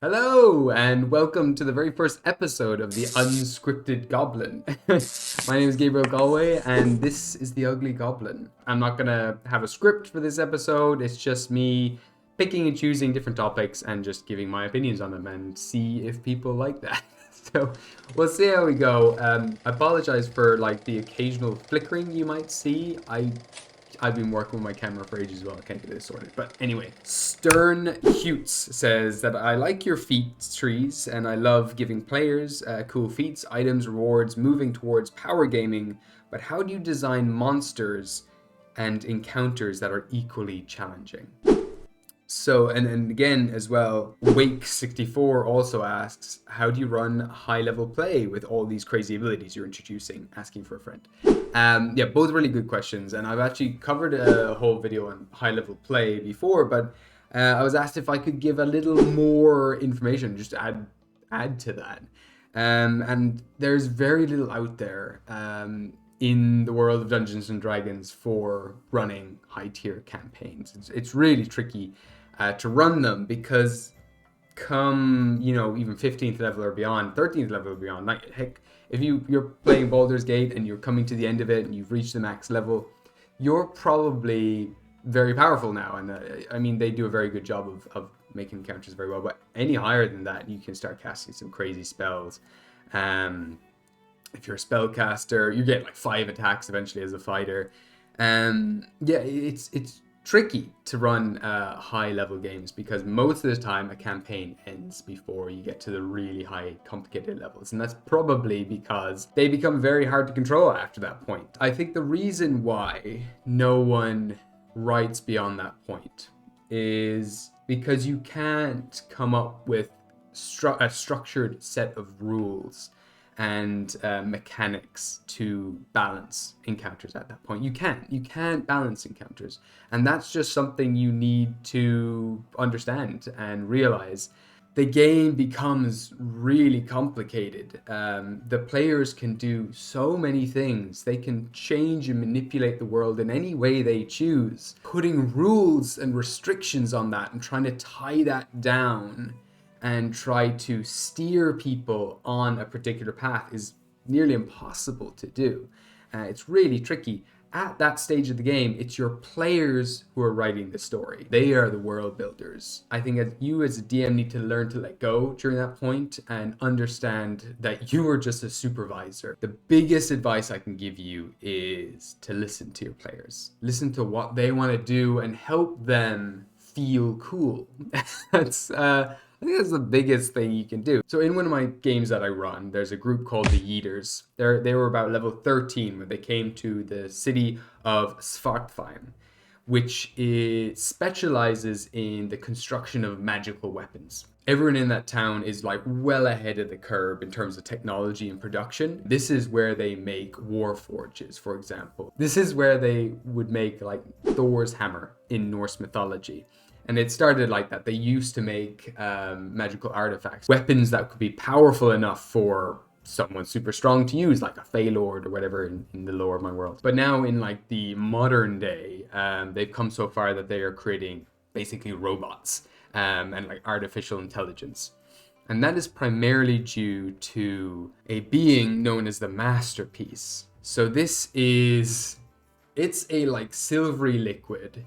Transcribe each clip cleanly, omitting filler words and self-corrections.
Hello, and welcome to the very first episode of the Unscripted Goblin. My name is Gabriel Galway, and this is the Ugly Goblin. I'm not gonna have a script for this episode, it's just me picking and choosing different topics and just giving my opinions on them and see if people like that. So we'll see how we go. I apologize for like the occasional flickering you might see. I've been working with my camera for ages as well. I can't get this sorted. But anyway, Stern Hutes says that I like your feat trees and I love giving players cool feats, items, rewards, moving towards power gaming. But how do you design monsters and encounters that are equally challenging? So, and again as well, Wake64 also asks, how do you run high level play with all these crazy abilities you're introducing? Asking for a friend. Yeah, both really good questions. And I've actually covered a whole video on high level play before, but I was asked if I could give a little more information, just to add to that. And there's very little out there in the world of Dungeons and Dragons for running high tier campaigns. It's really tricky to run them because come, even 15th level or beyond, 13th level or beyond, like, heck, if you're playing Baldur's Gate and you're coming to the end of it and you've reached the max level, you're probably very powerful now. And I mean, they do a very good job of making encounters very well. But any higher than that, you can start casting some crazy spells. If you're a spellcaster, you get like 5 attacks eventually as a fighter. Yeah, it's tricky to run high level games because most of the time a campaign ends before you get to the really high complicated levels, and that's probably because they become very hard to control after that point. I think the reason why no one writes beyond that point is because you can't come up with a structured set of rules and mechanics to balance encounters at that point. You can't balance encounters, and that's just something you need to understand and realize. The game becomes really complicated. The players can do so many things. They can change and manipulate the world in any way they choose. Putting rules and restrictions on that and trying to tie that down and try to steer people on a particular path is nearly impossible to do. It's really tricky. At that stage of the game, it's your players who are writing the story. They are the world builders. I think that you as a DM need to learn to let go during that point and understand that you are just a supervisor. The biggest advice I can give you is to listen to your players. Listen to what they want to do and help them feel cool. I think that's the biggest thing you can do. So in one of my games that I run, there's a group called the Yeeters. They were about level 13 when they came to the city of Svartfheim, which specializes in the construction of magical weapons. Everyone in that town is like well ahead of the curve in terms of technology and production. This is where they make war forges, for example. This is where they would make like Thor's hammer in Norse mythology. And it started like that. They used to make magical artifacts, weapons that could be powerful enough for someone super strong to use, like a Feylord or whatever in the lore of my world. But now in like the modern day, they've come so far that they are creating basically robots and like artificial intelligence. And that is primarily due to a being known as the Masterpiece. So it's a like silvery liquid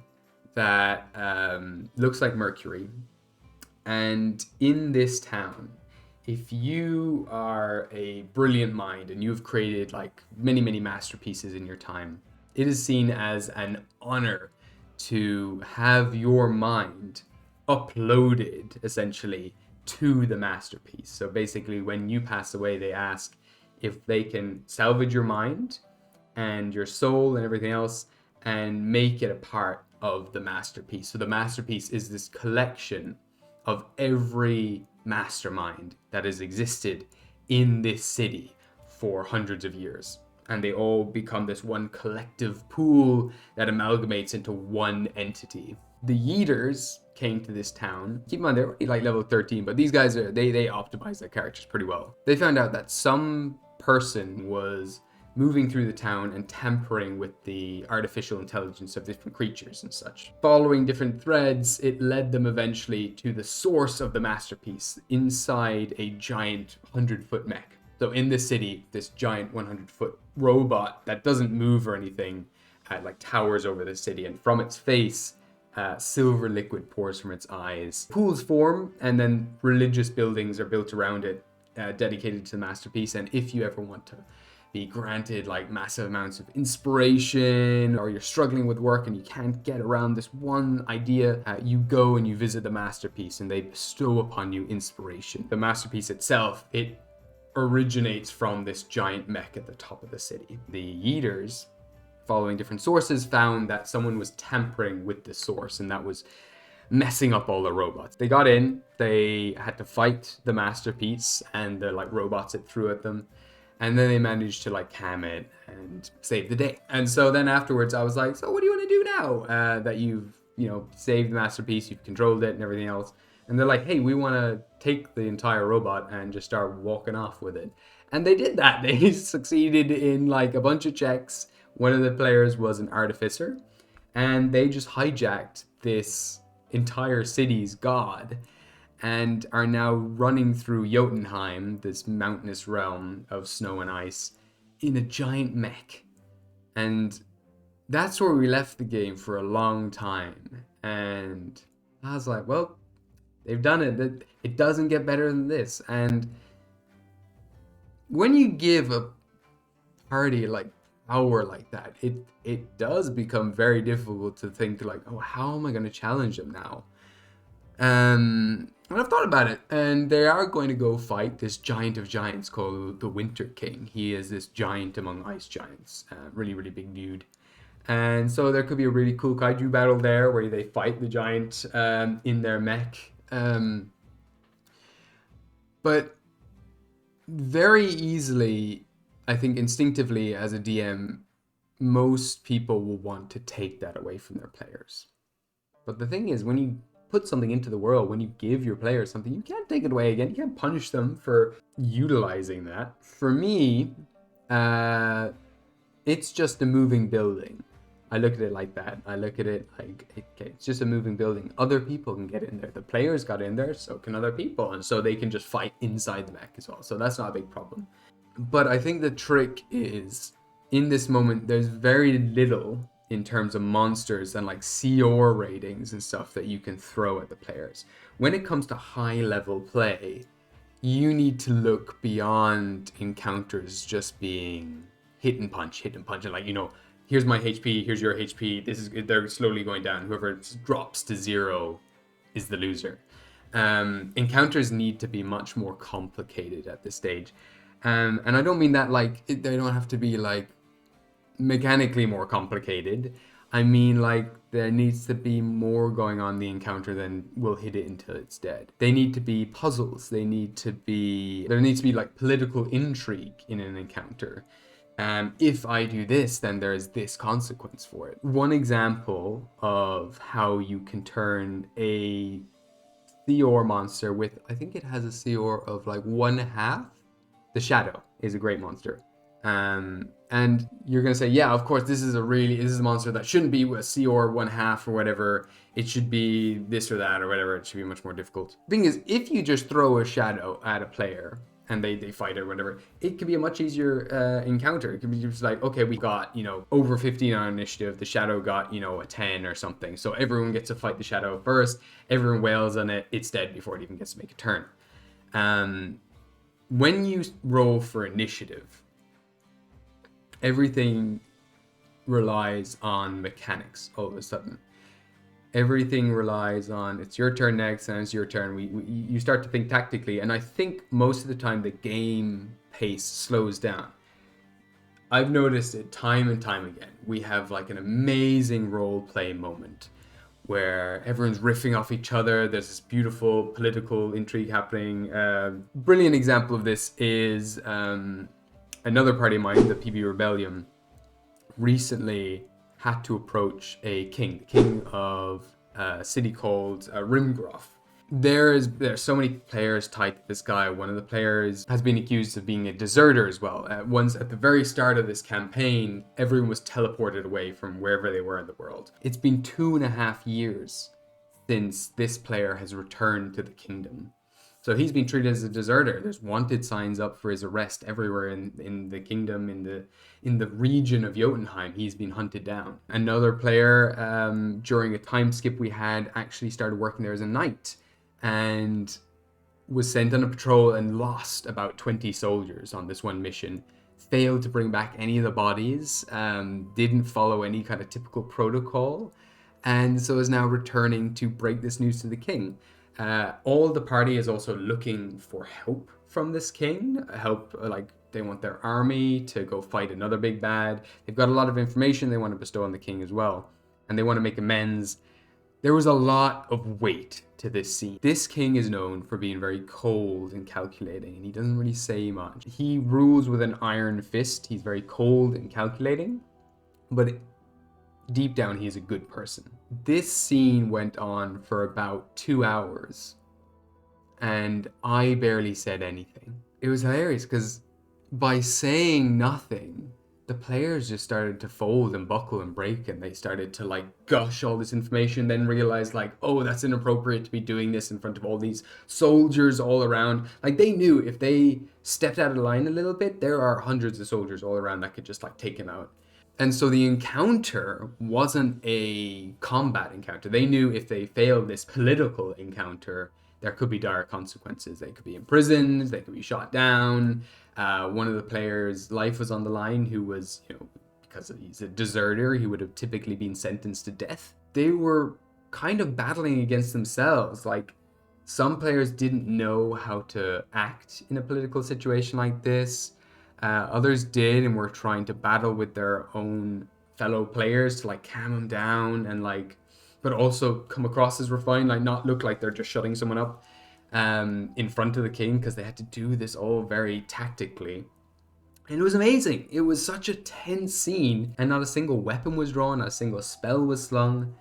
that looks like mercury. And in this town, if you are a brilliant mind and you've created like many masterpieces in your time, it is seen as an honor to have your mind uploaded essentially to the masterpiece. So basically when you pass away, they ask if they can salvage your mind and your soul and everything else and make it a part of the masterpiece. So the masterpiece is this collection of every mastermind that has existed in this city for hundreds of years. And they all become this one collective pool that amalgamates into one entity. The Yeeters came to this town. Keep in mind, they're already like level 13, but these guys they optimize their characters pretty well. They found out that some person was moving through the town and tampering with the artificial intelligence of different creatures and such. Following different threads, it led them eventually to the source of the masterpiece inside a giant 100-foot mech. So in the city, this giant 100-foot robot that doesn't move or anything, like towers over the city, and from its face, silver liquid pours from its eyes. Pools form, and then religious buildings are built around it, dedicated to the masterpiece. And if you ever want to be granted like massive amounts of inspiration, or you're struggling with work and you can't get around this one idea, you go and you visit the masterpiece and they bestow upon you inspiration. The masterpiece itself, it originates from this giant mech at the top of the city. The Eaters, following different sources, found that someone was tampering with the source, and that was messing up all the robots. They got in, they had to fight the masterpiece and the like robots it threw at them. And then they managed to like calm it and save the day. And so then afterwards I was like, so what do you want to do now that you've, saved the masterpiece, you've controlled it and everything else? And they're like, hey, we want to take the entire robot and just start walking off with it. And they did that. They succeeded in like a bunch of checks. One of the players was an artificer, and they just hijacked this entire city's god and are now running through Jotunheim, this mountainous realm of snow and ice, in a giant mech. And that's where we left the game for a long time. And I was like, well, they've done it. It doesn't get better than this. And when you give a party like power like that, it does become very difficult to think like, oh, how am I going to challenge them now? And I've thought about it, and they are going to go fight this giant of giants called the Winter King. He is this giant among ice giants, really, really big dude. And so there could be a really cool kaiju battle there where they fight the giant in their mech. But very easily, I think instinctively as a DM, most people will want to take that away from their players. But the thing is, when you put something into the world, when you give your players something, you can't take it away again. You can't punish them for utilizing that. For me, it's just a moving building. I look at it like that. I look at it like, okay, it's just a moving building. Other people can get in there. The players got in there, so can other people. And so they can just fight inside the mech as well. So that's not a big problem. But I think the trick is, in this moment, there's very little in terms of monsters and like CR ratings and stuff that you can throw at the players. When it comes to high level play, you need to look beyond encounters just being hit and punch, and like, here's my HP, here's your HP, they're slowly going down. Whoever drops to 0 is the loser. Encounters need to be much more complicated at this stage. And I don't mean that like they don't have to be like mechanically more complicated. I mean like there needs to be more going on in the encounter than we'll hit it until it's dead. They need to be puzzles. There needs to be like political intrigue in an encounter. If I do this, then there's this consequence for it. One example of how you can turn a CR monster with, I think it has a CR of like 1/2. The Shadow is a great monster. And you're going to say, yeah, of course, this is a monster that shouldn't be a CR 1/2 or whatever. It should be this or that or whatever. It should be much more difficult. The thing is, if you just throw a Shadow at a player and they fight it or whatever, it could be a much easier encounter. It could be just like, okay, we got, over 15 on initiative. The Shadow got, a 10 or something. So everyone gets to fight the Shadow first. Everyone wails on it. It's dead before it even gets to make a turn. When you roll for initiative, everything relies on mechanics all of a sudden. Everything relies on, it's your turn next, and it's your turn. You start to think tactically, and I think most of the time the game pace slows down. I've noticed it time and time again. We have like an amazing role play moment where everyone's riffing off each other. There's this beautiful political intrigue happening. Brilliant example of this is another party of mine, the PB Rebellion, recently had to approach the king of a city called Rimgroff. There's so many players tied to this guy. One of the players has been accused of being a deserter as well. Once at the very start of this campaign, everyone was teleported away from wherever they were in the world. It's been 2.5 years since this player has returned to the kingdom. So he's been treated as a deserter. There's wanted signs up for his arrest everywhere in the kingdom, in the region of Jotunheim. He's been hunted down. Another player, during a time skip we had, actually started working there as a knight and was sent on a patrol and lost about 20 soldiers on this one mission. Failed to bring back any of the bodies, didn't follow any kind of typical protocol, and so is now returning to break this news to the king. All the party is also looking for help from this king. Help, like they want their army to go fight another big bad. They've got a lot of information they want to bestow on the king as well, and they want to make amends. There was a lot of weight to this scene. This king is known for being very cold and calculating, and he doesn't really say much. He rules with an iron fist. He's very cold and calculating, but deep down, he is a good person. This scene went on for about 2 hours, and I barely said anything. It was hilarious because by saying nothing, the players just started to fold and buckle and break, and they started to like gush all this information, then realized like, oh, that's inappropriate to be doing this in front of all these soldiers all around. Like they knew if they stepped out of line a little bit, there are hundreds of soldiers all around that could just like take him out. And so the encounter wasn't a combat encounter. They knew if they failed this political encounter, there could be dire consequences. They could be imprisoned, they could be shot down. One of the players' life was on the line, who was, because he's a deserter, he would have typically been sentenced to death. They were kind of battling against themselves. Like, some players didn't know how to act in a political situation like this. Others did and were trying to battle with their own fellow players to like calm them down and like, but also come across as refined, like not look like they're just shutting someone up in front of the king, because they had to do this all very tactically. And it was amazing. It was such a tense scene, and not a single weapon was drawn, not a single spell was slung.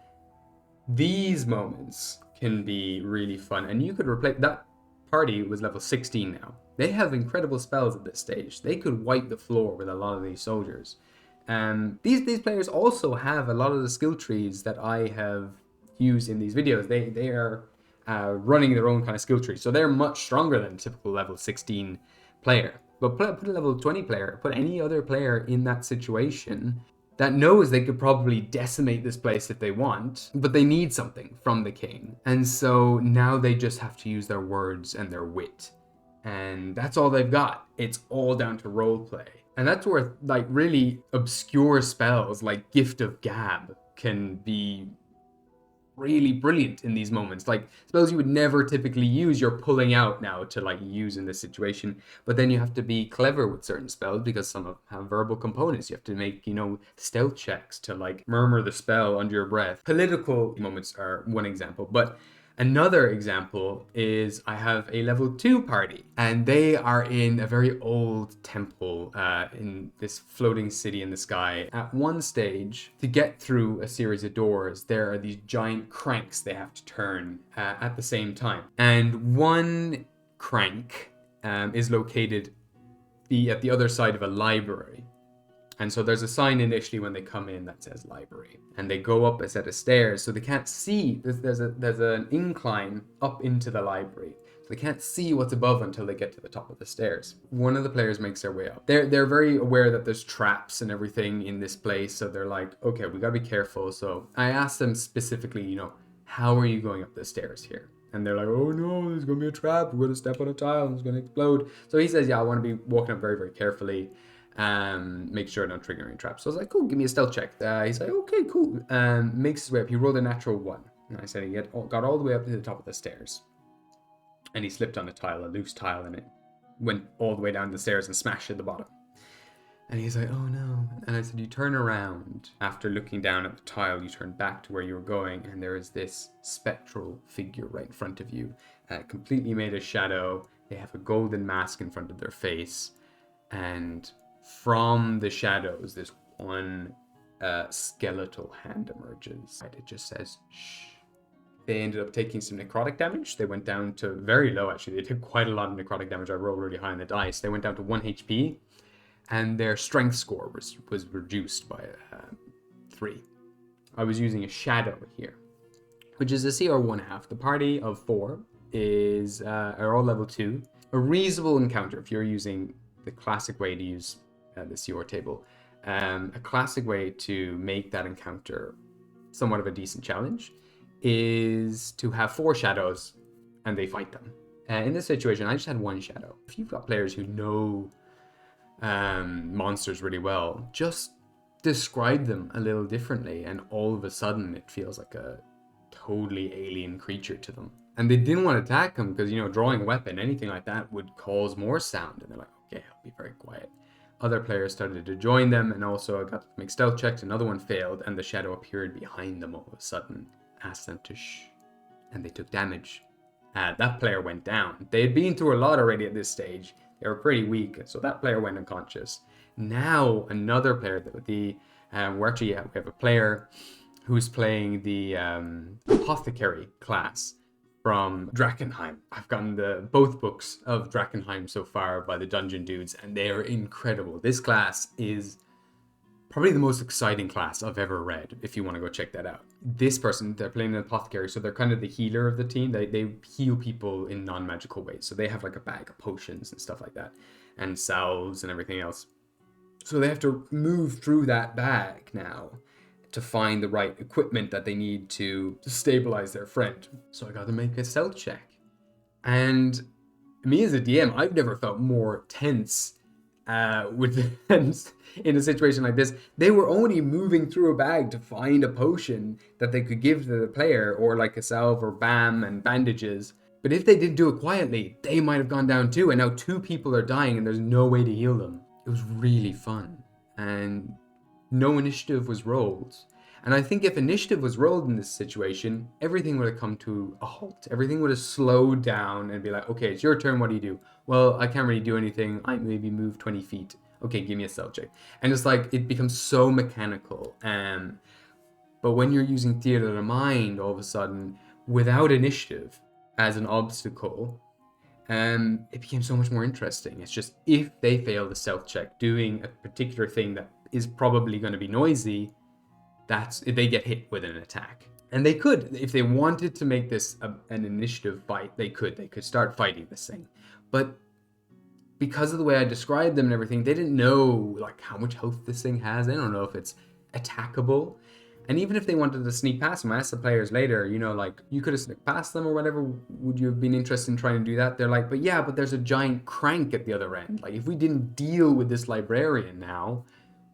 These moments can be really fun, and you could replace that. Party was level 16 now. They have incredible spells at this stage. They could wipe the floor with a lot of these soldiers. These players also have a lot of the skill trees that I have used in these videos. They are running their own kind of skill tree, so they're much stronger than a typical level 16 player. But put a level 20 player, put any other player in that situation that knows they could probably decimate this place if they want, but they need something from the king. And so now they just have to use their words and their wit. And that's all they've got. It's all down to roleplay. And that's where like really obscure spells like Gift of Gab can be really brilliant in these moments. Like spells you would never typically use, you're pulling out now to like use in this situation. But then you have to be clever with certain spells because some of them have verbal components. You have to make, stealth checks to like murmur the spell under your breath. Political moments are one example, but another example is I have a level 2 party, and they are in a very old temple in this floating city in the sky. At one stage, to get through a series of doors, there are these giant cranks they have to turn at the same time. And one crank is located at the other side of a library. And so there's a sign initially when they come in that says library, and they go up a set of stairs, so they can't see. There's an incline up into the library, so they can't see what's above until they get to the top of the stairs. One of the players makes their way up. They're very aware that there's traps and everything in this place, so they're like, okay, we gotta be careful. So I asked them specifically, how are you going up the stairs here? And they're like, oh no, there's gonna be a trap. We're gonna step on a tile and it's gonna explode. So he says, yeah, I want to be walking up very, very carefully. Make sure I don't trigger any traps. So I was like, cool, give me a stealth check. He's like, okay, cool. Makes his way up. He rolled a natural 1. And I said he got all the way up to the top of the stairs. And he slipped on a loose tile, and it went all the way down the stairs and smashed at the bottom. And he's like, oh no. And I said, you turn around. After looking down at the tile, you turn back to where you were going, and there is this spectral figure right in front of you, completely made of shadow. They have a golden mask in front of their face, and from the shadows, this one skeletal hand emerges. It just says, shh. they ended up taking some necrotic damage. They went down to very low, actually. They took quite a lot of necrotic damage. I rolled really high on the dice. They went down to 1 HP, and their strength score was reduced by 3. I was using a shadow here, which is a CR 1.5. The party of 4 are all level 2. A reasonable encounter, if you're using the classic way to use the CR table, a classic way to make that encounter somewhat of a decent challenge is to have 4 shadows and they fight them. In this situation, I just had 1 shadow. If you've got players who know monsters really well, just describe them a little differently, and all of a sudden it feels like a totally alien creature to them. And they didn't want to attack them because, drawing a weapon, anything like that would cause more sound. And they're like, okay, I'll be very quiet. Other players started to join them, and also I got to make stealth checks. Another one failed, and the shadow appeared behind them all of a sudden. Asked them to shh, and they took damage. That player went down. They had been through a lot already at this stage. They were pretty weak, so that player went unconscious. Now another player, we have a player who's playing the apothecary class from Drakkenheim. I've gotten both books of Drakkenheim so far by the Dungeon Dudes, and they are incredible. This class is probably the most exciting class I've ever read, if you want to go check that out. This person, they're playing an apothecary, so they're kind of the healer of the team. They heal people in non-magical ways. So they have like a bag of potions and stuff like that, and salves and everything else. So they have to move through that bag now to find the right equipment that they need to stabilize their friend. So I got to make a stealth check. And me as a DM, I've never felt more tense in a situation like this. They were only moving through a bag to find a potion that they could give to the player, or like a salve or BAM and bandages. But if they didn't do it quietly, they might have gone down too, and now 2 people are dying and there's no way to heal them. It was really fun, and no initiative was rolled. And I think if initiative was rolled in this situation, everything would have come to a halt. Everything would have slowed down and be like, okay, it's your turn, what do you do? Well, I can't really do anything. I maybe move 20 feet. Okay, give me a stealth check. And it's like, it becomes so mechanical. But when you're using theater of the mind, all of a sudden, without initiative as an obstacle, it became so much more interesting. It's just, if they fail the stealth check doing a particular thing that is probably going to be noisy, that's if they get hit with an attack. And they could, if they wanted to make this an initiative fight, they could start fighting this thing. But because of the way I described them and everything, they didn't know like how much health this thing has. They don't know if it's attackable. And even if they wanted to sneak past them, I asked the players later, like, you could have sneaked past them or whatever. Would you have been interested in trying to do that? They're like, but there's a giant crank at the other end. Like, if we didn't deal with this librarian now,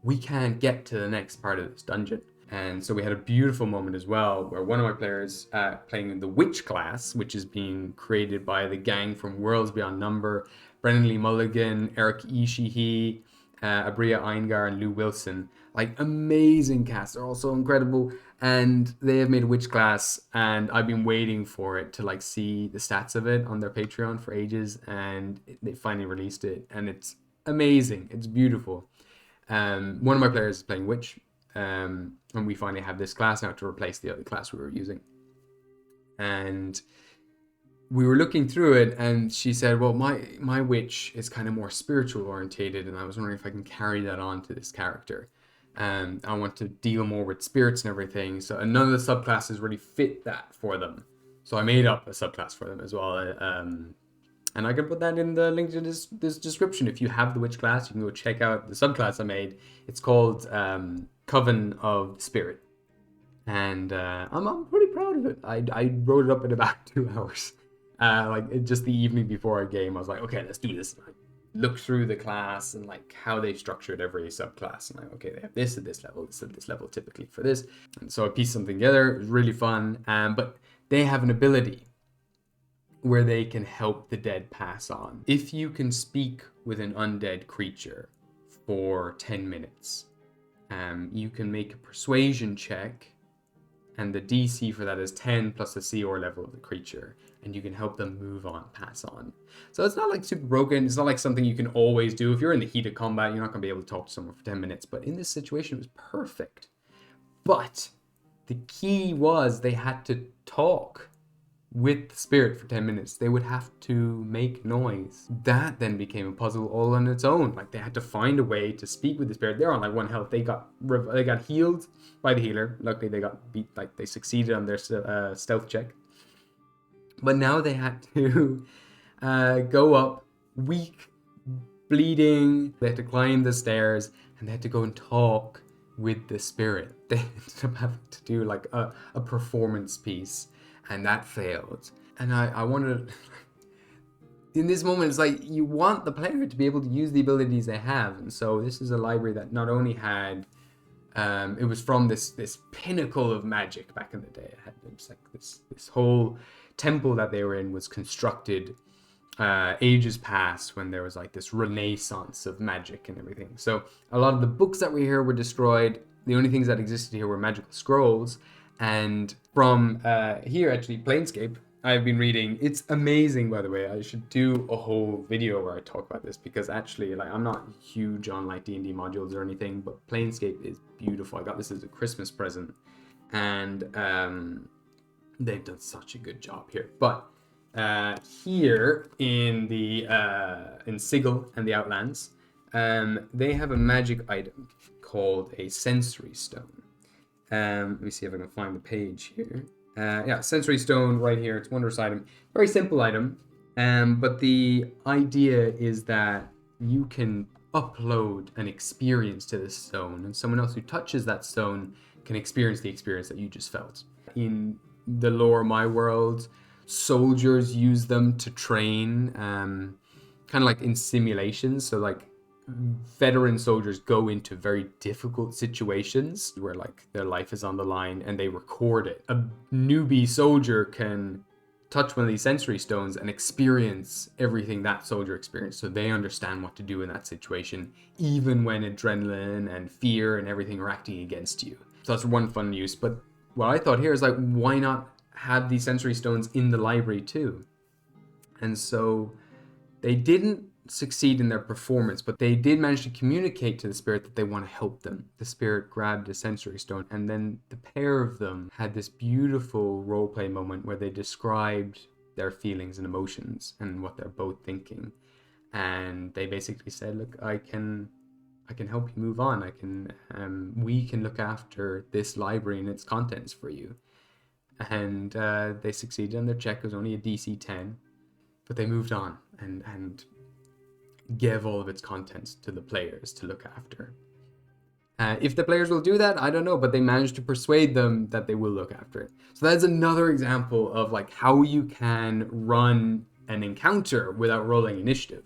we can't get to the next part of this dungeon. And so we had a beautiful moment as well, where one of my players playing the Witch class, which is being created by the gang from Worlds Beyond Number, Brennan Lee Mulligan, Eric Ishihi, Abria Eingar, and Lou Wilson. Like, amazing cast. They're all so incredible. And they have made a Witch class, and I've been waiting for it to like see the stats of it on their Patreon for ages, and they finally released it, and it's amazing. It's beautiful. One of my players is playing Witch. And we finally have this class now to replace the other class we were using. And we were looking through it, and she said, well, my witch is kind of more spiritual orientated, and I was wondering if I can carry that on to this character. I want to deal more with spirits and everything. So none of the subclasses really fit that for them. So I made up a subclass for them as well. And I can put that in the link to this description. If you have the witch class, you can go check out the subclass I made. It's called Coven of the Spirit. And I'm pretty proud of it. I wrote it up in about 2 hours. Just the evening before our game, I was like, okay, let's do this. And I looked through the class and like how they structured every subclass. And like, okay, they have this at this level, this at this level typically for this. And so I pieced something together. It was really fun. But they have an ability where they can help the dead pass on. If you can speak with an undead creature for 10 minutes, you can make a persuasion check, and the DC for that is 10 plus the CR level of the creature, and you can help them move on, pass on. So it's not like super broken. It's not like something you can always do. If you're in the heat of combat, you're not going to be able to talk to someone for 10 minutes. But in this situation, it was perfect. But the key was they had to talk with the spirit for 10 minutes. They would have to make noise. That then became a puzzle all on its own. Like, they had to find a way to speak with the spirit. They're on like 1 health. They got healed by the healer. Luckily they got beat, like they succeeded on their stealth check. But now they had to go up, weak, bleeding. They had to climb the stairs, and they had to go and talk with the spirit. They ended up having to do like a performance piece, and that failed. And I wanted, in this moment, it's like you want the player to be able to use the abilities they have. And so this is a library that not only had, it was from this pinnacle of magic back in the day. It was like this whole temple that they were in was constructed ages past, when there was like this renaissance of magic and everything. So a lot of the books that were here were destroyed. The only things that existed here were magical scrolls. And from here, actually, Planescape, I've been reading. It's amazing, by the way. I should do a whole video where I talk about this, because actually, like, I'm not huge on like D&D modules or anything, but Planescape is beautiful. I got this as a Christmas present, and they've done such a good job here. But here in the in Sigil and the Outlands, they have a magic item called a sensory stone. Let me see if I can find the page here. Yeah, sensory stone right here. It's a wondrous item. Very simple item. But the idea is that you can upload an experience to this stone, and someone else who touches that stone can experience the experience that you just felt. In the lore of my world, soldiers use them to train, kind of like in simulations. So like, veteran soldiers go into very difficult situations where like their life is on the line, and they record it. A newbie soldier can touch one of these sensory stones and experience everything that soldier experienced, so they understand what to do in that situation, even when adrenaline and fear and everything are acting against you. So that's one fun use. But what I thought here is like, why not have these sensory stones in the library too? And so they didn't succeed in their performance, but they did manage to communicate to the spirit that they want to help them. The spirit grabbed a sensory stone, and then the pair of them had this beautiful roleplay moment where they described their feelings and emotions and what they're both thinking. And they basically said, look, I can help you move on. We can look after this library and its contents for you. And they succeeded, and their check was only a DC 10, but they moved on and gave all of its contents to the players to look after. If the players will do that, I don't know, but they managed to persuade them that they will look after it. So that's another example of like how you can run an encounter without rolling initiative.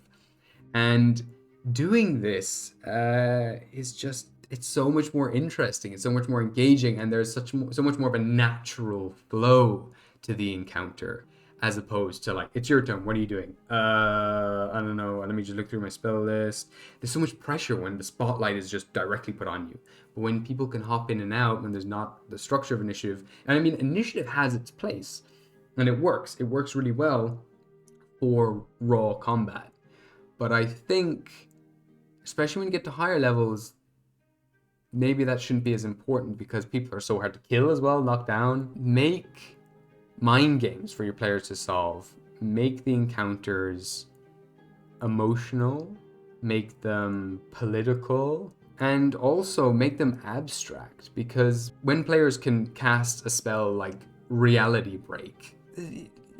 And doing this is just, it's so much more interesting, it's so much more engaging, and there's so much more of a natural flow to the encounter, as opposed to like, it's your turn, what are you doing? I don't know, let me just look through my spell list. There's so much pressure when the spotlight is just directly put on you. But when people can hop in and out, when there's not the structure of initiative, and I mean, initiative has its place, and it works really well for raw combat. But I think, especially when you get to higher levels, maybe that shouldn't be as important, because people are so hard to kill as well, knock down. Make mind games for your players to solve. Make the encounters emotional, make them political, and also make them abstract, because when players can cast a spell like Reality Break,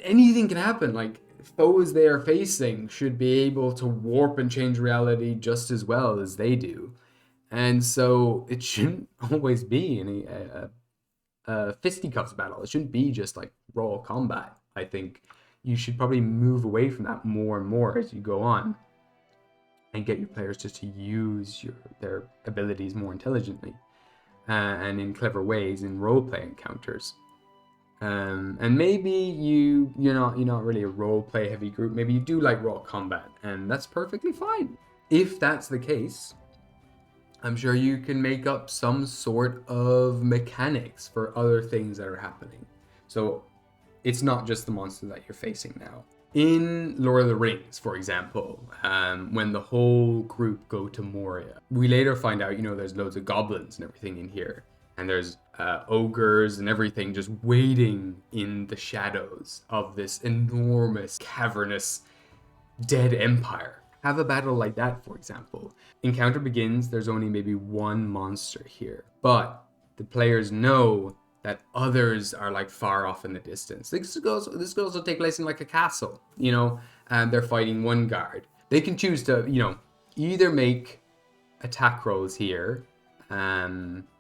anything can happen. Like, foes they are facing should be able to warp and change reality just as well as they do. And so it shouldn't always be a fisticuffs battle. It shouldn't be just like raw combat. I think you should probably move away from that more and more as you go on, and get your players just to use their abilities more intelligently and in clever ways in roleplay encounters. And maybe you're not really a roleplay heavy group. Maybe you do like raw combat, and that's perfectly fine. If that's the case, I'm sure you can make up some sort of mechanics for other things that are happening. So it's not just the monster that you're facing now. In Lord of the Rings, for example, when the whole group go to Moria, we later find out, there's loads of goblins and everything in here. and there's ogres and everything just waiting in the shadows of this enormous, cavernous, dead empire. Have a battle like that, for example. Encounter begins, there's only maybe one monster here, but the players know that others are like far off in the distance. This could also take place in like a castle, you know, and they're fighting one guard. They can choose to, you know, either make attack rolls here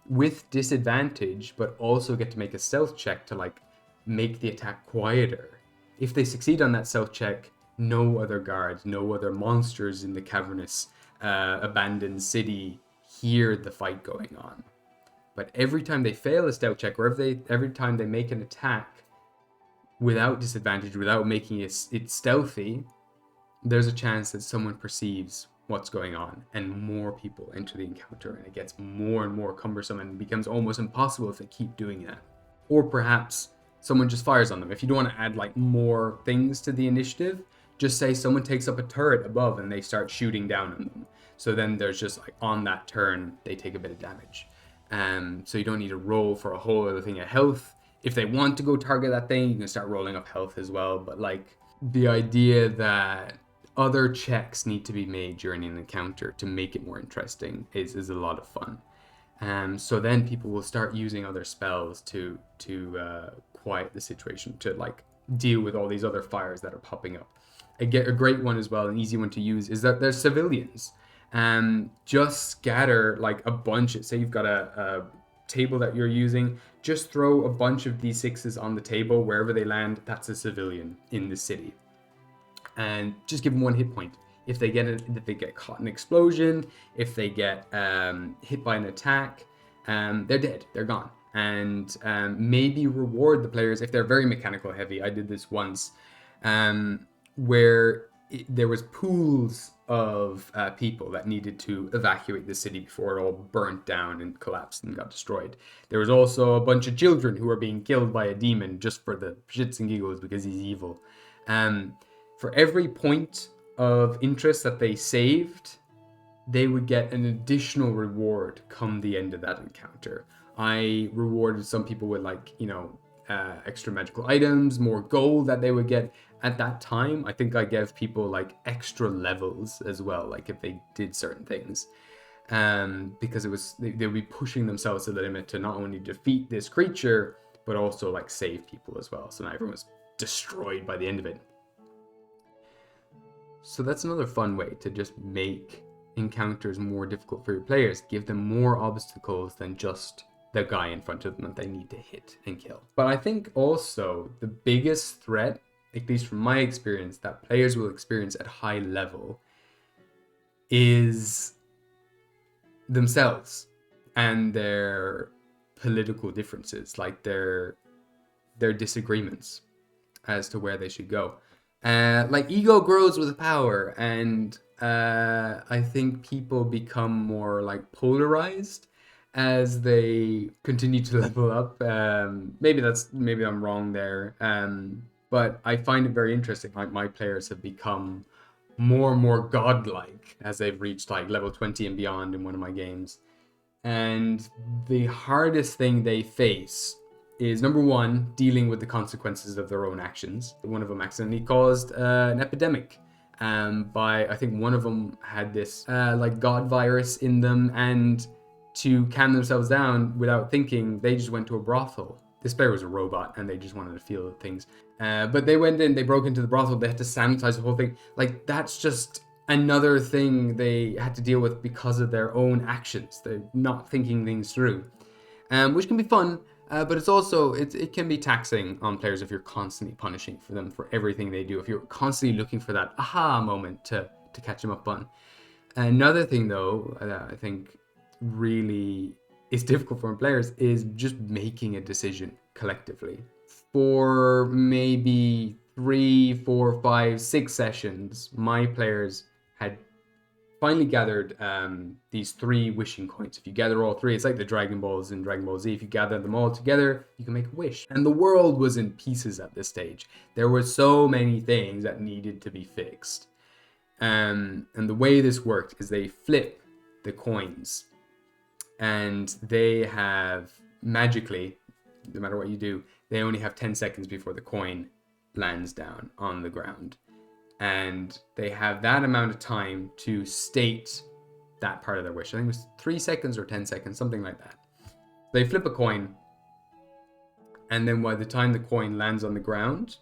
with disadvantage, but also get to make a stealth check to like make the attack quieter. If they succeed on that stealth check, no other guards, no other monsters in the cavernous abandoned city hear the fight going on. But every time they fail a stealth check, or every time they make an attack without disadvantage, without making it stealthy, there's a chance that someone perceives what's going on, and more people enter the encounter, and it gets more and more cumbersome and becomes almost impossible if they keep doing that. Or perhaps someone just fires on them. If you don't want to add like more things to the initiative, just say someone takes up a turret above and they start shooting down on them. So then there's just like on that turn, they take a bit of damage. So you don't need to roll for a whole other thing of health. If they want to go target that thing, you can start rolling up health as well. But like the idea that other checks need to be made during an encounter to make it more interesting is a lot of fun. So then people will start using other spells to quiet the situation, to like deal with all these other fires that are popping up. A great one as well, an easy one to use, is that there's civilians. Just scatter like a bunch. Say you've got a table that you're using, just throw a bunch of d6s on the table. Wherever they land, that's a civilian in the city, and just give them 1 hit point. If they get caught in an explosion, if they get hit by an attack, they're dead, they're gone. And maybe reward the players if they're very mechanical heavy. I did this once where there was pools of people that needed to evacuate the city before it all burnt down and collapsed and got destroyed. There was also a bunch of children who were being killed by a demon just for the shits and giggles because he's evil. For every point of interest that they saved, they would get an additional reward come the end of that encounter. I rewarded some people with like, you know, extra magical items, more gold that they would get. At that time, I think I gave people like extra levels as well, like if they did certain things. Because it was they would be pushing themselves to the limit to not only defeat this creature, but also like save people as well. So now everyone was destroyed by the end of it. So that's another fun way to just make encounters more difficult for your players. Give them more obstacles than just the guy in front of them that they need to hit and kill. But I think also the biggest threat, at least from my experience, that players will experience at high level is themselves and their political differences, like their disagreements as to where they should go. Like ego grows with power, and I think people become more like polarized as they continue to level up. Maybe I'm wrong there. But I find it very interesting. Like my players have become more and more godlike as they've reached like level 20 and beyond in one of my games. And the hardest thing they face is, number one, dealing with the consequences of their own actions. One of them accidentally caused an epidemic. I think one of them had this like god virus in them, and to calm themselves down without thinking, they just went to a brothel. This player was a robot and they just wanted to feel things. But they went in, they broke into the brothel, they had to sanitize the whole thing. Like, that's just another thing they had to deal with because of their own actions. They're not thinking things through, which can be fun, but it's also, it can be taxing on players if you're constantly punishing for them for everything they do, if you're constantly looking for that aha moment to catch them up on. Another thing, though, that I think really is difficult for players is just making a decision collectively. For maybe 3, 4, 5, 6 sessions, my players had finally gathered these 3 wishing coins. If you gather all 3, it's like the Dragon Balls in Dragon Ball Z. If you gather them all together, you can make a wish. And the world was in pieces at this stage. There were so many things that needed to be fixed. And the way this worked is they flip the coins. and they have magically, no matter what you do, they only have 10 seconds before the coin lands down on the ground. And they have that amount of time to state that part of their wish. I think it was 3 seconds or 10 seconds, something like that. They flip a coin, and then by the time the coin lands on the ground,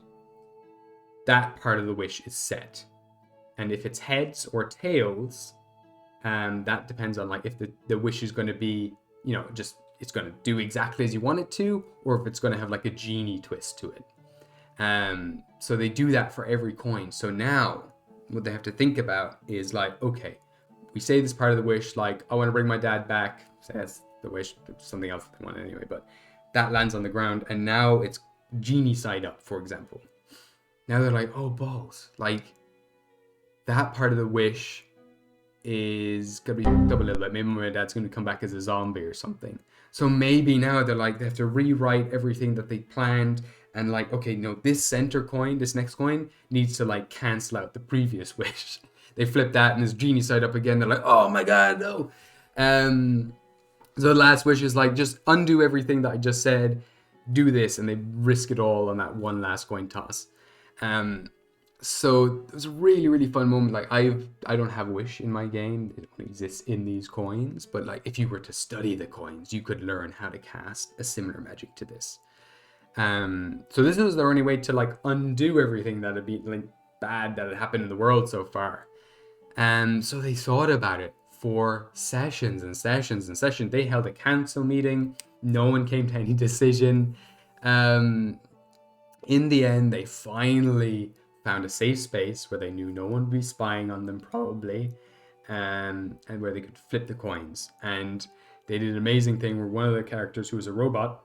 that part of the wish is set. And if it's heads or tails, that depends on like if the wish is going to be, just it's going to do exactly as you want it to, or if it's going to have like a genie twist to it. So they do that for every coin. So now what they have to think about is like, okay, we say this part of the wish, like, I want to bring my dad back. Say that's the wish, something else they want anyway, but that lands on the ground, and now it's genie side up, for example. Now they're like, oh balls, like that part of the wish is gonna be double a little bit. Maybe my dad's gonna come back as a zombie or something. So maybe now they're like, they have to rewrite everything that they planned, and like, okay, no, this center coin, this next coin needs to like cancel out the previous wish. They flip that and this genie side up again. They're like, oh my god, no. So the last wish is like, just undo everything that I just said, do this, and they risk it all on that one last coin toss. So it was a really, really fun moment. Like I don't have a wish in my game. It only exists in these coins. But like if you were to study the coins, you could learn how to cast a similar magic to this. So this was their only way to like undo everything that had been like bad that had happened in the world so far. So they thought about it for sessions and sessions and sessions. They held a council meeting. No one came to any decision. In the end, they finally found a safe space where they knew no one would be spying on them probably, and where they could flip the coins. And they did an amazing thing where one of the characters, who was a robot,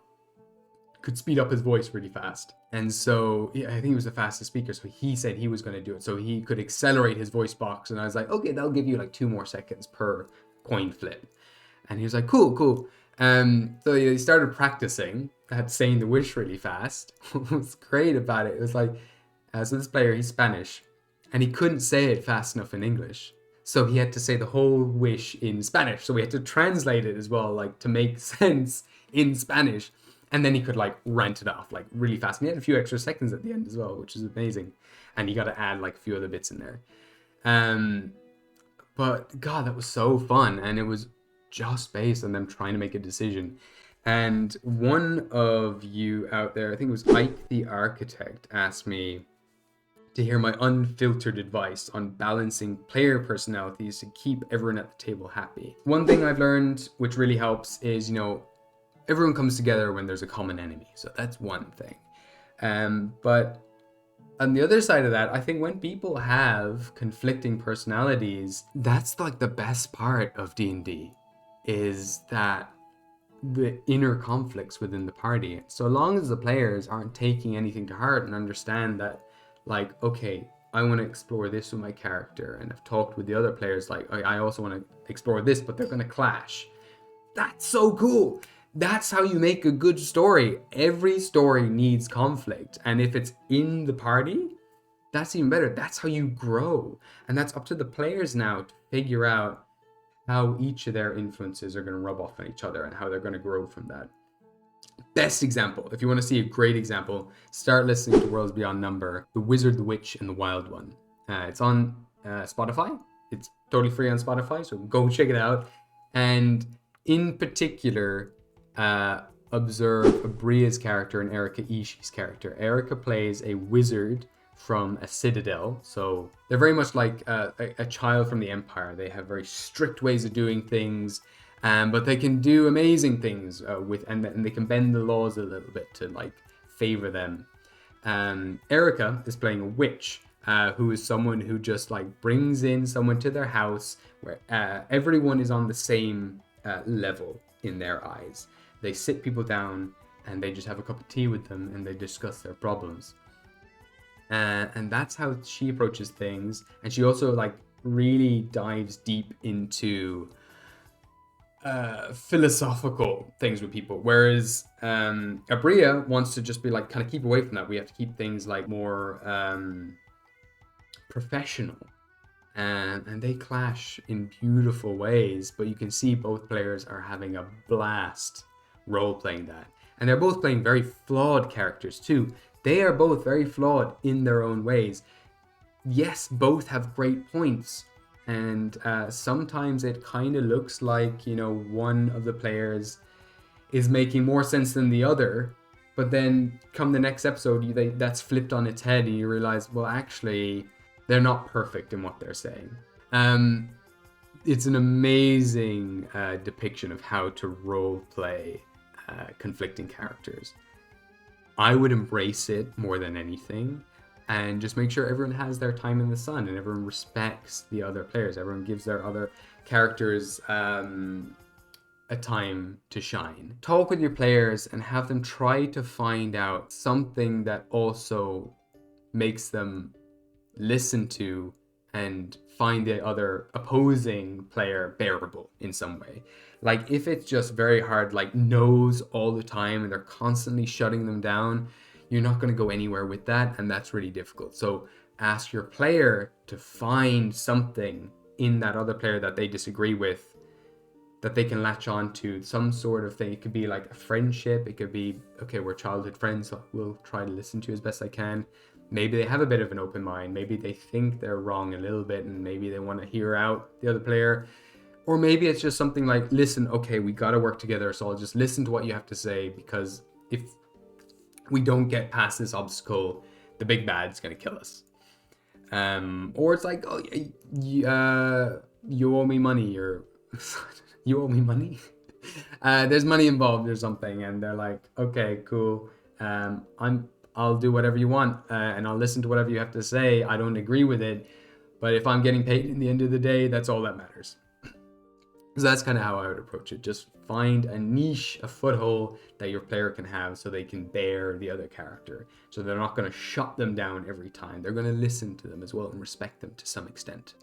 could speed up his voice really fast. And so I think he was the fastest speaker, so he said he was going to do it. So he could accelerate his voice box, and I was like, okay, that'll give you like 2 more seconds per coin flip. And he was like, cool. So he started practicing at saying the wish really fast. What's great about it was like, so this player, he's Spanish, and he couldn't say it fast enough in English. So he had to say the whole wish in Spanish. So we had to translate it as well, like to make sense in Spanish. And then he could like rant it off like really fast. And he had a few extra seconds at the end as well, which is amazing. And you got to add like a few other bits in there. But God, that was so fun. And it was just based on them trying to make a decision. And one of you out there, I think it was Ike the Architect, asked me to hear my unfiltered advice on balancing player personalities to keep everyone at the table happy. One thing I've learned, which really helps, is, everyone comes together when there's a common enemy. So that's one thing. But on the other side of that, I think when people have conflicting personalities, that's like the best part of D&D, is that the inner conflicts within the party. So long as the players aren't taking anything to heart and understand that, like, okay, I want to explore this with my character, and I've talked with the other players, like, I also want to explore this, but they're going to clash. That's so cool. That's how you make a good story. Every story needs conflict. And if it's in the party, that's even better. That's how you grow. And that's up to the players now to figure out how each of their influences are going to rub off on each other and how they're going to grow from that. Best example, if you want to see a great example, start listening to Worlds Beyond Number, The Wizard, the Witch, and the Wild One. It's on Spotify. It's totally free on Spotify, so go check it out. And in particular, observe Abria's character and Erica Ishii's character. Erica plays a wizard from a citadel, so they're very much like a child from the Empire. They have very strict ways of doing things, but they can do amazing things and they can bend the laws a little bit to like favor them. Erica is playing a witch, who is someone who just like brings in someone to their house where everyone is on the same level in their eyes. They sit people down and they just have a cup of tea with them and they discuss their problems. And that's how she approaches things. And she also like really dives deep into philosophical things with people. Whereas Abria wants to just be like, kind of keep away from that. We have to keep things like more professional. and they clash in beautiful ways, but you can see both players are having a blast role-playing that. And they're both playing very flawed characters too. They are both very flawed in their own ways. Yes, both have great points, and sometimes it kind of looks like, one of the players is making more sense than the other, but then come the next episode, that's flipped on its head, and you realize, well, actually, they're not perfect in what they're saying. It's an amazing depiction of how to role play conflicting characters. I would embrace it more than anything, and just make sure everyone has their time in the sun and everyone respects the other players. Everyone gives their other characters a time to shine. Talk with your players and have them try to find out something that also makes them listen to and find the other opposing player bearable in some way. Like if it's just very hard, like no's all the time and they're constantly shutting them down, you're not going to go anywhere with that, and that's really difficult. So ask your player to find something in that other player that they disagree with that they can latch on to, some sort of thing. It could be like a friendship. It could be, okay, we're childhood friends, so we'll try to listen to you as best I can. Maybe they have a bit of an open mind. Maybe they think they're wrong a little bit, and maybe they want to hear out the other player. Or maybe it's just something like, listen, okay, we got to work together, so I'll just listen to what you have to say, because if we don't get past this obstacle, the big bad's going to kill us. Or it's like, oh, you owe me money, or you owe me money? There's money involved or something, and they're like, okay, cool. I'll do whatever you want, and I'll listen to whatever you have to say. I don't agree with it, but if I'm getting paid in the end of the day, that's all that matters. So that's kind of how I would approach it. Just find a niche, a foothold that your player can have so they can bear the other character. So they're not going to shut them down every time. They're going to listen to them as well and respect them to some extent.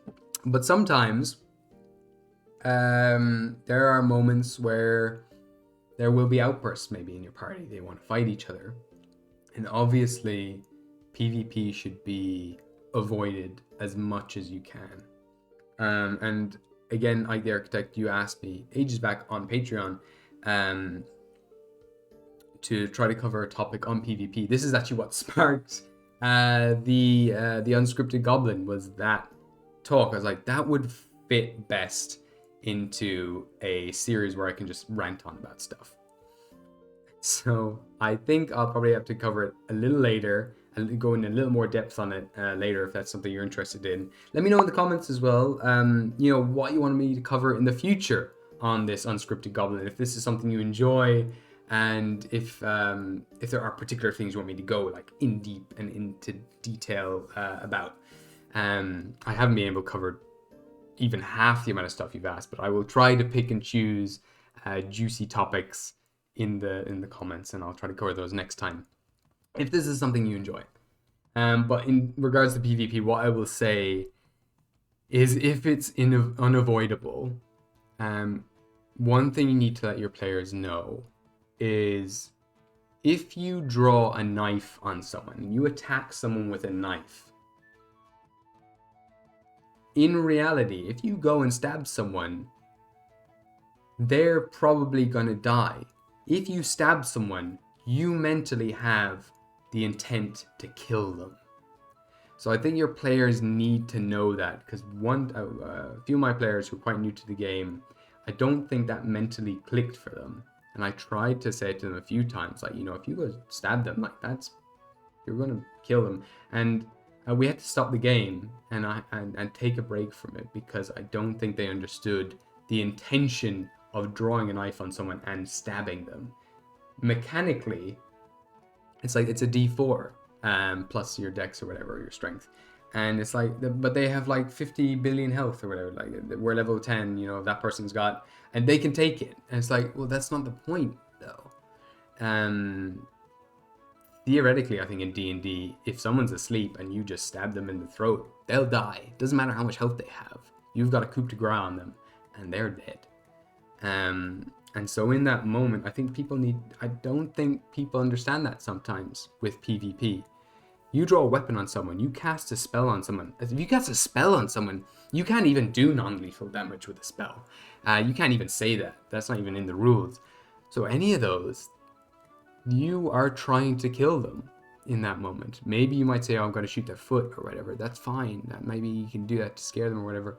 But sometimes there are moments where there will be outbursts maybe in your party. They want to fight each other. And obviously, PvP should be avoided as much as you can. And again, like the Architect, you asked me ages back on Patreon to try to cover a topic on PvP. This is actually what sparked the Unscripted Goblin, was that talk. I was like, that would fit best into a series where I can just rant on about stuff. So I think I'll probably have to cover it a little later and go in a little more depth on it later, if that's something you're interested in. Let me know in the comments as well, what you want me to cover in the future on this Unscripted Goblin, if this is something you enjoy, and if there are particular things you want me to go like in deep and into detail about. I haven't been able to cover even half the amount of stuff you've asked, but I will try to pick and choose juicy topics in the comments, and I'll try to cover those next time, if this is something you enjoy. But in regards to PvP, what I will say is, if it's unavoidable, one thing you need to let your players know is, if you draw a knife on someone, you attack someone with a knife, in reality, if you go and stab someone, they're probably gonna die. If you stab someone, you mentally have the intent to kill them. So I think your players need to know that, because a few of my players who are quite new to the game, I don't think that mentally clicked for them. And I tried to say to them a few times, like, if you go stab them, like, you're gonna kill them. And we had to stop the game and take a break from it, because I don't think they understood the intention of drawing a knife on someone and stabbing them. Mechanically, it's like it's a D4 plus your dex or whatever, or your strength, and it's like, but they have like 50 billion health or whatever. Like, we're level 10, that person's got, and they can take it. And it's like, well, that's not the point though. Theoretically, I think in D&D, if someone's asleep and you just stab them in the throat, they'll die. It doesn't matter how much health they have. You've got a coup de grace on them, and they're dead. And so in that moment, I don't think people understand that sometimes with PvP. You draw a weapon on someone, you cast a spell on someone. If you cast a spell on someone, You can't even do non-lethal damage with a spell. You can't even say that. That's not even in the rules. So any of those, you are trying to kill them in that moment. Maybe you might say, oh, I'm going to shoot their foot or whatever. That's fine. Maybe you can do that to scare them or whatever.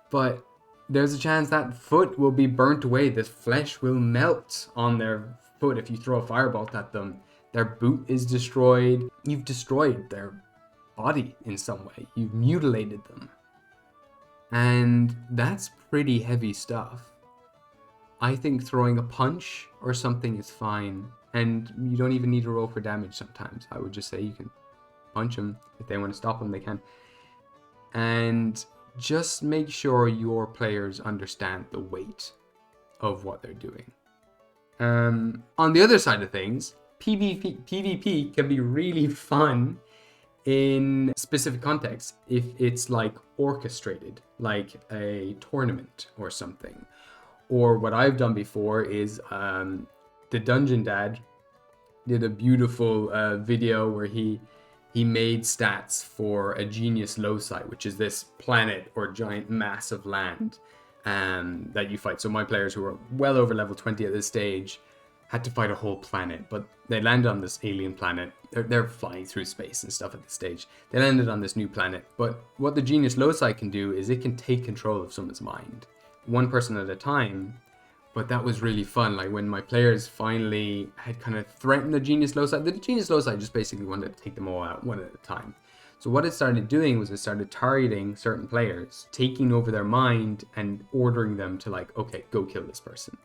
But there's a chance that foot will be burnt away. The flesh will melt on their foot if you throw a firebolt at them. Their boot is destroyed. You've destroyed their body in some way. You've mutilated them. And that's pretty heavy stuff. I think throwing a punch or something is fine. And you don't even need to roll for damage sometimes. I would just say you can punch them. If they want to stop them, they can. And just make sure your players understand the weight of what they're doing. On the other side of things, PvP can be really fun in specific contexts if it's like orchestrated, like a tournament or something. Or what I've done before is the Dungeon Dad did a beautiful video where he made stats for a genius Loci, which is this planet or giant mass of land that you fight. So my players, who are well over level 20 at this stage, had to fight a whole planet, but they landed on this alien planet. They're flying through space and stuff at this stage. They landed on this new planet, but what the genius Loci can do is it can take control of someone's mind, one person at a time. But that was really fun. Like when my players finally had kind of threatened the genius Loci, the genius Loci just basically wanted to take them all out one at a time. So what it started doing was it started targeting certain players, taking over their mind and ordering them to like, okay, go kill this person.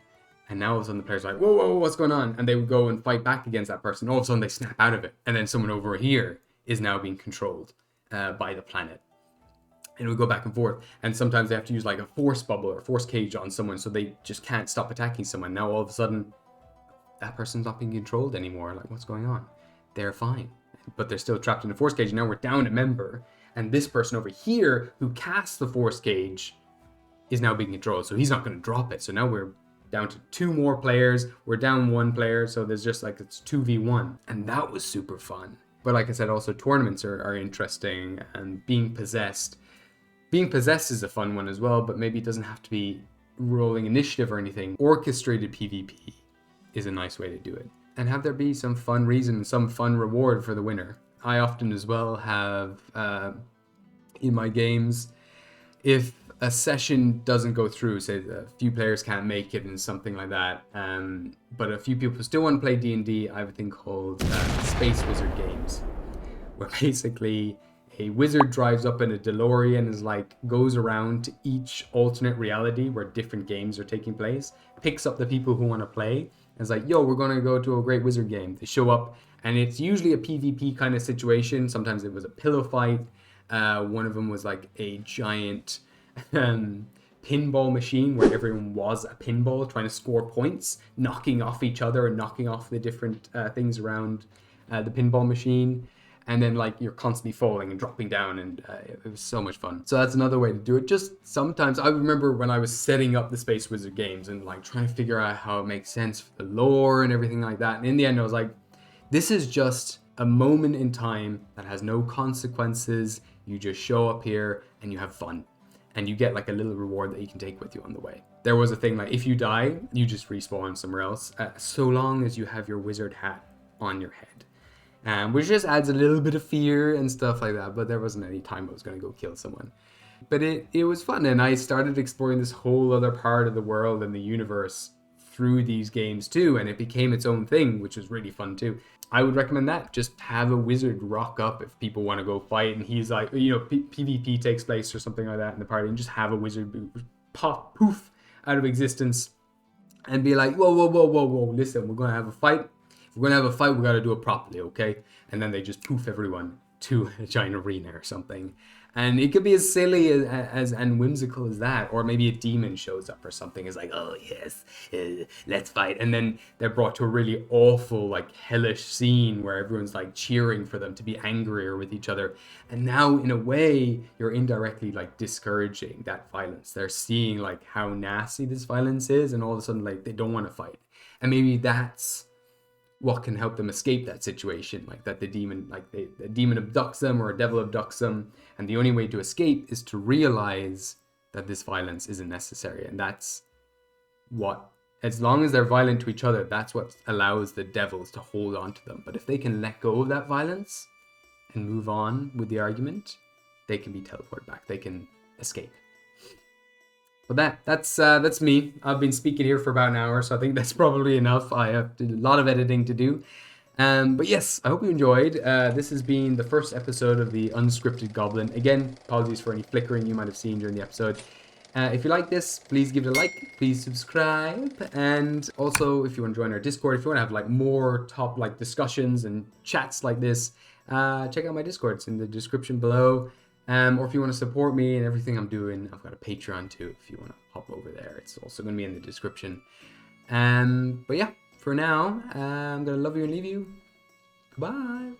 And now all of a sudden the players are like, whoa, whoa, what's going on? And they would go and fight back against that person. All of a sudden they snap out of it. And then someone over here is now being controlled by the planet. And it would go back and forth. And sometimes they have to use like a force bubble or force cage on someone so they just can't stop attacking someone. Now all of a sudden, that person's not being controlled anymore. Like, what's going on? They're fine. But they're still trapped in a force cage. Now we're down a member. And this person over here who casts the force cage is now being controlled. So he's not going to drop it. So now we're down to 2 more players. We're down 1 player. So there's just like, it's 2v1. And that was super fun. But like I said, also tournaments are interesting. And being possessed is a fun one as well, but maybe it doesn't have to be rolling initiative or anything. Orchestrated PvP is a nice way to do it. And have there be some fun reason, some fun reward for the winner. I often as well have, in my games, if a session doesn't go through, say a few players can't make it and something like that, but a few people still want to play D&D, I have a thing called Space Wizard games, where basically a wizard drives up in a DeLorean, is like goes around to each alternate reality where different games are taking place, picks up the people who want to play, and is like, yo, we're going to go to a great wizard game. They show up, and it's usually a PvP kind of situation. Sometimes it was a pillow fight. One of them was like a giant pinball machine where everyone was a pinball trying to score points, knocking off each other and knocking off the different things around the pinball machine. And then like you're constantly falling and dropping down, and it was so much fun. So that's another way to do it. Just sometimes, I remember when I was setting up the Space Wizard games and like trying to figure out how it makes sense for the lore and everything like that. And in the end I was like, this is just a moment in time that has no consequences. You just show up here and you have fun. And you get like a little reward that you can take with you on the way. There was a thing like, if you die, you just respawn somewhere else, so long as you have your wizard hat on your head. Which just adds a little bit of fear and stuff like that, but there wasn't any time I was going to go kill someone. But it was fun, and I started exploring this whole other part of the world and the universe through these games too, and it became its own thing, which was really fun too. I would recommend that. Just have a wizard rock up if people want to go fight, and he's like, PvP takes place or something like that in the party, and just have a wizard pop, poof, out of existence, and be like, whoa, listen, we're going to have a fight. If we're going to have a fight, we got to do it properly, okay? And then they just poof everyone to a giant arena or something. And it could be as silly as and whimsical as that. Or maybe a demon shows up or something. It's like, oh, yes, let's fight. And then they're brought to a really awful, like, hellish scene where everyone's, like, cheering for them to be angrier with each other. And now, in a way, you're indirectly, like, discouraging that violence. They're seeing, like, how nasty this violence is. And all of a sudden, like, they don't want to fight. And maybe that's what can help them escape that situation, like that the demon abducts them or a devil abducts them, and the only way to escape is to realize that this violence isn't necessary. And that's what, as long as they're violent to each other, that's what allows the devils to hold on to them. But if they can let go of that violence and move on with the argument, they can be teleported back. They can escape. But that's me. I've been speaking here for about an hour, so I think that's probably enough. I have a lot of editing to do. But yes, I hope you enjoyed. This has been the first episode of the Unscripted Goblin. Again, apologies for any flickering you might have seen during the episode. If you like this, please give it a like. Please subscribe. And also, if you want to join our Discord, if you want to have like more top like discussions and chats like this, check out my Discord. It's in the description below. Or if you want to support me and everything I'm doing, I've got a Patreon too. If you want to hop over there, it's also going to be in the description. But yeah, for now, I'm going to love you and leave you. Goodbye.